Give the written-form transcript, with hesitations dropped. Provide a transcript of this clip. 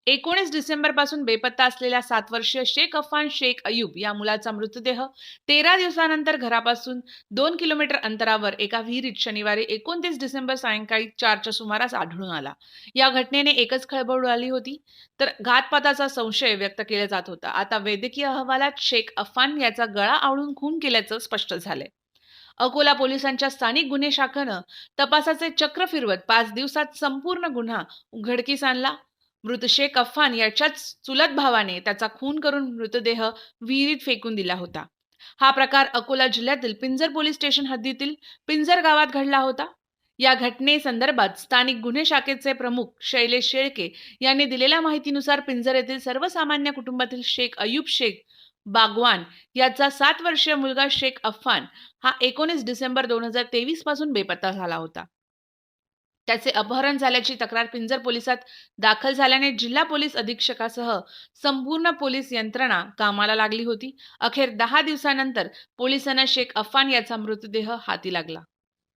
19 डिसेंबरपासून बेपत्ता असलेल्या 7 वर्षीय शेख अफान शेख अयूब या मुलाचा मृतदेह 13 दिवसानंतर घरापासून 2 किलोमीटर अंतरावर एका विहिरीत शनिवारी 29 डिसेंबर सायंकाळी 4च्या सुमारास आढळून आला. या घटनेने एकच खळबळ उडाली होती, तर घातपाताचा संशय व्यक्त केला जात होता. आता वैद्यकीय अहवालात शेख अफान याचा गळा आवळून खून केल्याचं स्पष्ट झालंय. अकोला पोलिसांच्या स्थानिक गुन्हे शाखेनं तपासाचे चक्र फिरवत 5 दिवसात संपूर्ण गुन्हा उघडकीस आणला. मृत शेख अफान याच्याच चुलत भावाने त्याचा खून करून मृतदेह विहिरीत फेकून दिला होता. हा प्रकार अकोला जिल्ह्यातील पिंजर पोलीस स्टेशन हद्दीतील पिंजर गावात घडला होता. या घटनेसंदर्भात स्थानिक गुन्हे शाखेचे प्रमुख शैलेश शेळके यांनी दिलेल्या माहितीनुसार पिंजर येथील सर्वसामान्य कुटुंबातील शेख अयूब शेख बागवान याचा 7 वर्षीय मुलगा शेख अफान हा 19 डिसेंबर 2023 पासून बेपत्ता झाला होता. त्याचे अपहरण झाल्याची तक्रार पिंजर पोलिसात दाखल झाल्याने जिल्हा पोलीस अधीक्षकासह संपूर्ण पोलीस यंत्रणा कामाला लागली होती. अखेर 10 दिवसानंतर पोलिसांना शेख अफान याचा मृतदेह हाती लागला.